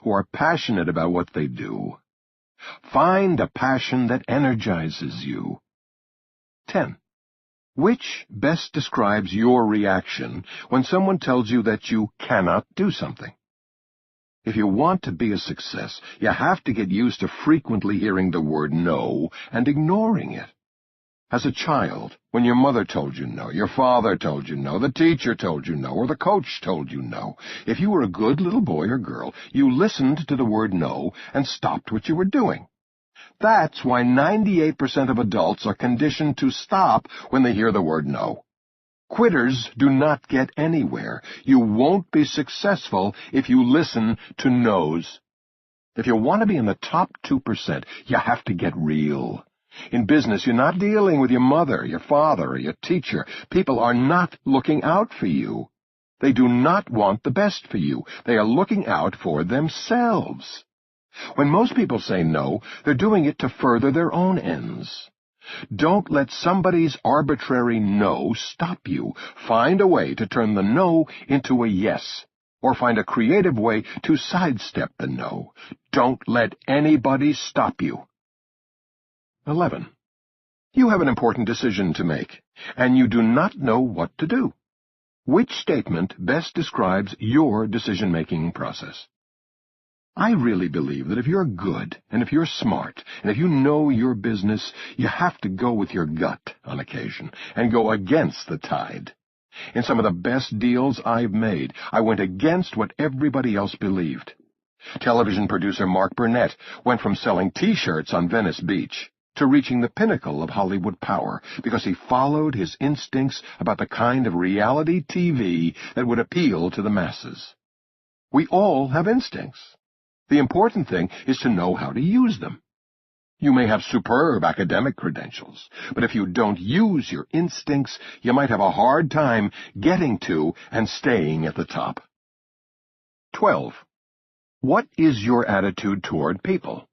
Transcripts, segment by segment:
who are passionate about what they do. Find a passion that energizes you. 10. Which best describes your reaction when someone tells you that you cannot do something? If you want to be a success, you have to get used to frequently hearing the word no and ignoring it. As a child, when your mother told you no, your father told you no, the teacher told you no, or the coach told you no, if you were a good little boy or girl, you listened to the word no and stopped what you were doing. That's why 98% of adults are conditioned to stop when they hear the word no. Quitters do not get anywhere. You won't be successful if you listen to no's. If you want to be in the top 2%, you have to get real. In business, you're not dealing with your mother, your father, or your teacher. People are not looking out for you. They do not want the best for you. They are looking out for themselves. When most people say no, they're doing it to further their own ends. Don't let somebody's arbitrary no stop you. Find a way to turn the no into a yes, or find a creative way to sidestep the no. Don't let anybody stop you. 11. You have an important decision to make, and you do not know what to do. Which statement best describes your decision-making process? I really believe that if you're good, and if you're smart, and if you know your business, you have to go with your gut on occasion, and go against the tide. In some of the best deals I've made, I went against what everybody else believed. Television producer Mark Burnett went from selling T-shirts on Venice Beach to reaching the pinnacle of Hollywood power because he followed his instincts about the kind of reality TV that would appeal to the masses. We all have instincts. The important thing is to know how to use them. You may have superb academic credentials, but if you don't use your instincts, you might have a hard time getting to and staying at the top. 12. What is your attitude toward people?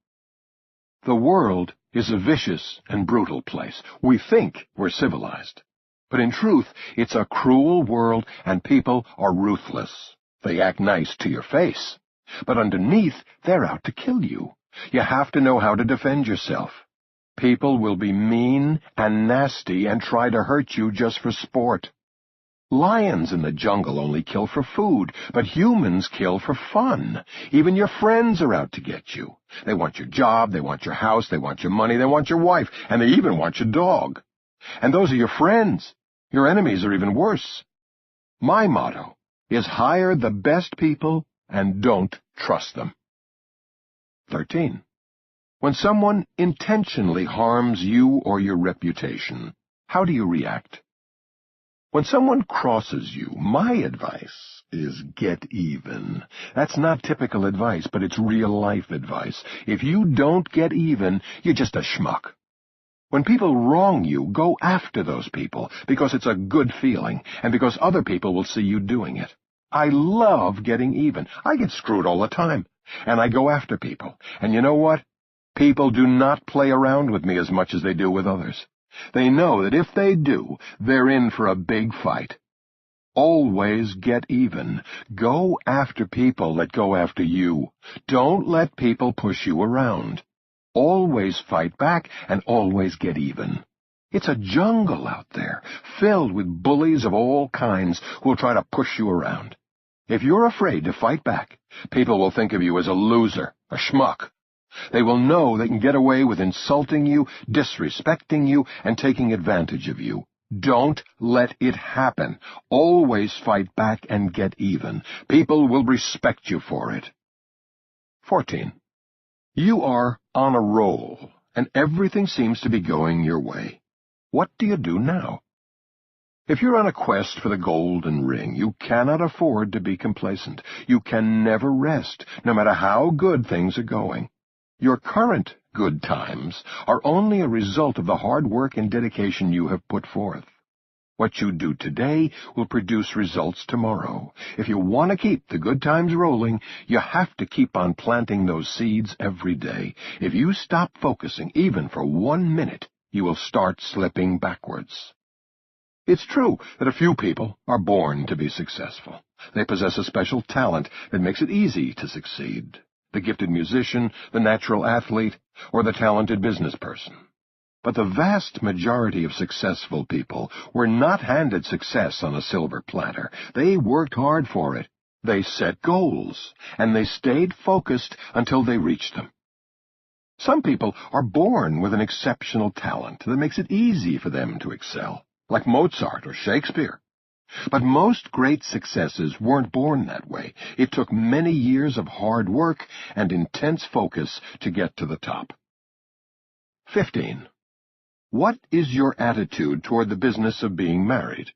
The world is a vicious and brutal place. We think we're civilized. But in truth, it's a cruel world, and people are ruthless. They act nice to your face, but underneath, they're out to kill you. You have to know how to defend yourself. People will be mean and nasty and try to hurt you just for sport. Lions in the jungle only kill for food, but humans kill for fun. Even your friends are out to get you. They want your job, they want your house, they want your money, they want your wife, and they even want your dog. And those are your friends. Your enemies are even worse. My motto is hire the best people and don't trust them. 13. When someone intentionally harms you or your reputation, how do you react? When someone crosses you, my advice is get even. That's not typical advice, but it's real-life advice. If you don't get even, you're just a schmuck. When people wrong you, go after those people, because it's a good feeling, and because other people will see you doing it. I love getting even. I get screwed all the time, and I go after people. And you know what? People do not play around with me as much as they do with others. They know that if they do, they're in for a big fight. Always get even. Go after people that go after you. Don't let people push you around. Always fight back and always get even. It's a jungle out there, filled with bullies of all kinds who will try to push you around. If you're afraid to fight back, people will think of you as a loser, a schmuck. They will know they can get away with insulting you, disrespecting you, and taking advantage of you. Don't let it happen. Always fight back and get even. People will respect you for it. 14. You are on a roll, and everything seems to be going your way. What do you do now? If you're on a quest for the golden ring, you cannot afford to be complacent. You can never rest, no matter how good things are going. Your current good times are only a result of the hard work and dedication you have put forth. What you do today will produce results tomorrow. If you want to keep the good times rolling, you have to keep on planting those seeds every day. If you stop focusing even for 1 minute, you will start slipping backwards. It's true that a few people are born to be successful. They possess a special talent that makes it easy to succeed. the gifted musician, the natural athlete, or the talented business person. But the vast majority of successful people were not handed success on a silver platter. They worked hard for it. They set goals, and they stayed focused until they reached them. Some people are born with an exceptional talent that makes it easy for them to excel, like Mozart or Shakespeare. But most great successes weren't born that way. It took many years of hard work and intense focus to get to the top. 15. What is your attitude toward the business of being married?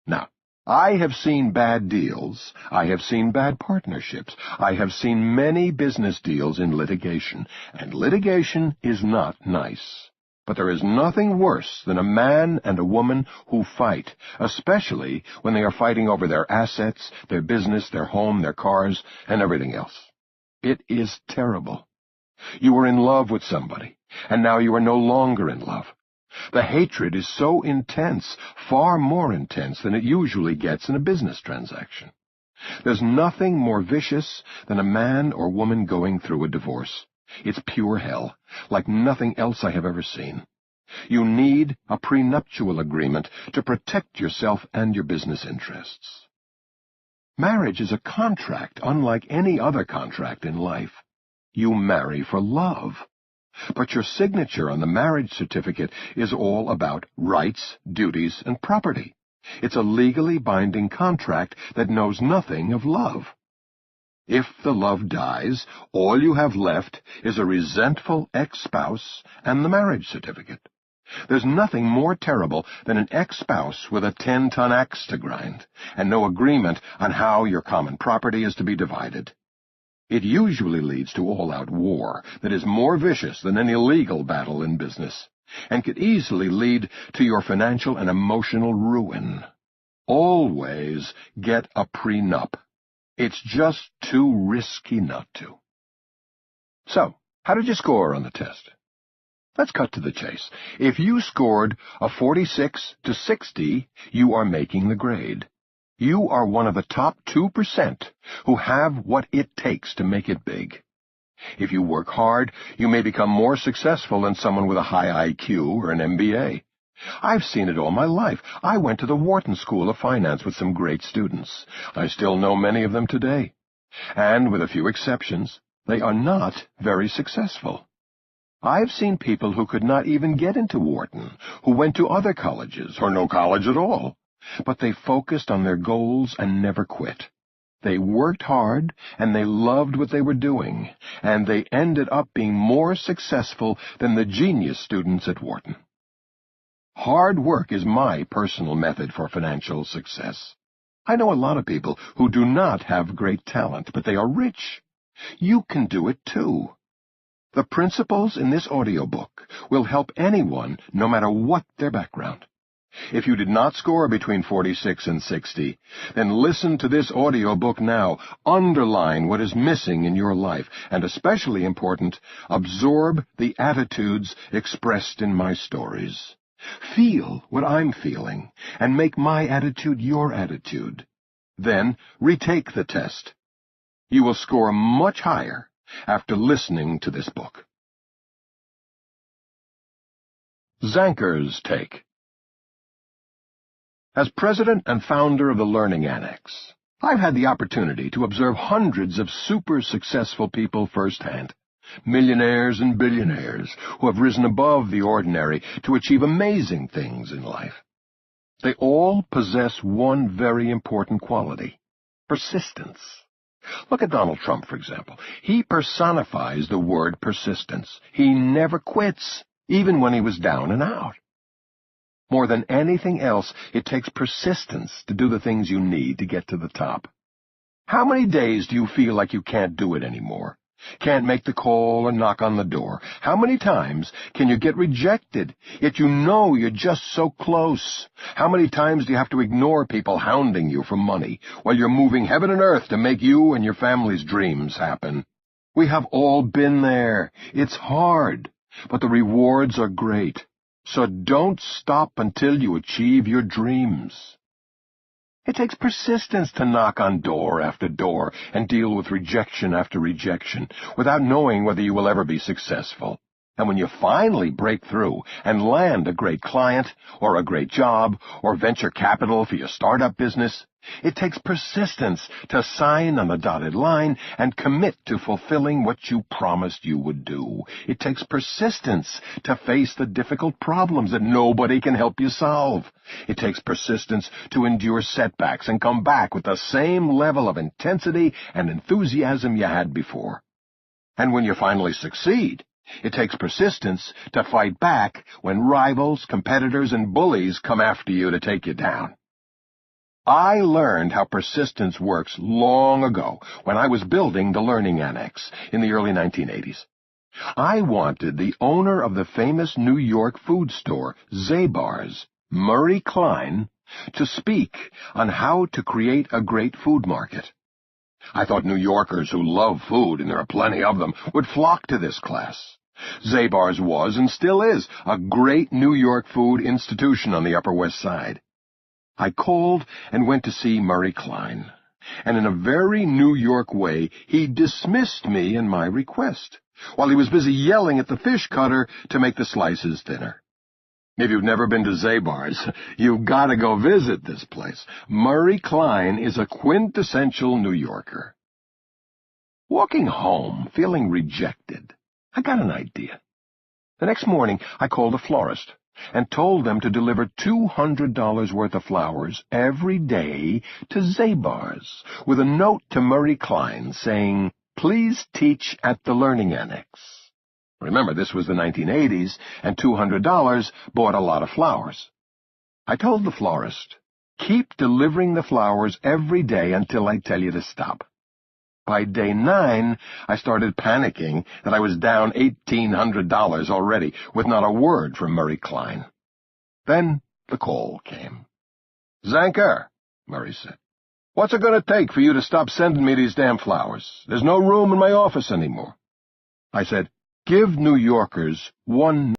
Now, I have seen bad deals. I have seen bad partnerships. I have seen many business deals in litigation, and litigation is not nice. But there is nothing worse than a man and a woman who fight, especially when they are fighting over their assets, their business, their home, their cars, and everything else. It is terrible. You were in love with somebody, and now you are no longer in love. The hatred is so intense, far more intense than it usually gets in a business transaction. There's nothing more vicious than a man or woman going through a divorce. It's pure hell, like nothing else I have ever seen. You need a prenuptial agreement to protect yourself and your business interests. Marriage is a contract unlike any other contract in life. You marry for love. But your signature on the marriage certificate is all about rights, duties, and property. It's a legally binding contract that knows nothing of love. If the love dies, all you have left is a resentful ex-spouse and the marriage certificate. There's nothing more terrible than an ex-spouse with a 10-ton axe to grind, and no agreement on how your common property is to be divided. It usually leads to all-out war that is more vicious than any legal battle in business, and could easily lead to your financial and emotional ruin. Always get a prenup. It's just too risky not to. So, how did you score on the test? Let's cut to the chase. If you scored a 46 to 60, you are making the grade. You are one of the top 2% who have what it takes to make it big. If you work hard, you may become more successful than someone with a high IQ or an MBA. I've seen it all my life. I went to the Wharton School of Finance with some great students. I still know many of them today. And with a few exceptions, they are not very successful. I've seen people who could not even get into Wharton, who went to other colleges or no college at all. But they focused on their goals and never quit. They worked hard, and they loved what they were doing, and they ended up being more successful than the genius students at Wharton. Hard work is my personal method for financial success. I know a lot of people who do not have great talent, but they are rich. You can do it too. The principles in this audiobook will help anyone, no matter what their background. If you did not score between 46 and 60, then listen to this audiobook now. Underline what is missing in your life, and especially important, absorb the attitudes expressed in my stories. Feel what I'm feeling, and make my attitude your attitude. Then retake the test. You will score much higher after listening to this book. Zanker's Take. As president and founder of the Learning Annex, I've had the opportunity to observe hundreds of super successful people firsthand, millionaires and billionaires who have risen above the ordinary to achieve amazing things in life. They all possess one very important quality: persistence. Look at Donald Trump, for example. He personifies the word persistence. He never quits, even when he was down and out. More than anything else, it takes persistence to do the things you need to get to the top. How many days do you feel like you can't do it anymore? Can't make the call or knock on the door? How many times can you get rejected, yet you know you're just so close? How many times do you have to ignore people hounding you for money while you're moving heaven and earth to make you and your family's dreams happen? We have all been there. It's hard, but the rewards are great. So don't stop until you achieve your dreams. It takes persistence to knock on door after door and deal with rejection after rejection without knowing whether you will ever be successful. And when you finally break through and land a great client, or a great job, or venture capital for your startup business, it takes persistence to sign on the dotted line and commit to fulfilling what you promised you would do. It takes persistence to face the difficult problems that nobody can help you solve. It takes persistence to endure setbacks and come back with the same level of intensity and enthusiasm you had before. And when you finally succeed, it takes persistence to fight back when rivals, competitors, and bullies come after you to take you down. I learned how persistence works long ago when I was building the Learning Annex in the early 1980s. I wanted the owner of the famous New York food store, Zabar's, Murray Klein, to speak on how to create a great food market. I thought New Yorkers who love food, and there are plenty of them, would flock to this class. Zabar's was, and still is, a great New York food institution on the Upper West Side. I called and went to see Murray Klein, and in a very New York way, he dismissed me and my request, while he was busy yelling at the fish cutter to make the slices thinner. If you've never been to Zabar's, you've got to go visit this place. Murray Klein is a quintessential New Yorker. Walking home, feeling rejected, I got an idea. The next morning, I called a florist and told them to deliver $200 worth of flowers every day to Zabar's, with a note to Murray Klein saying, "Please teach at the Learning Annex." Remember, this was the 1980s, and $200 bought a lot of flowers. I told the florist, "Keep delivering the flowers every day until I tell you to stop." By day 9, I started panicking that I was down $1,800 already, with not a word from Murray Klein. Then the call came. "Zanker," Murray said, "what's it going to take for you to stop sending me these damn flowers? There's no room in my office anymore." I said, "Give New Yorkers one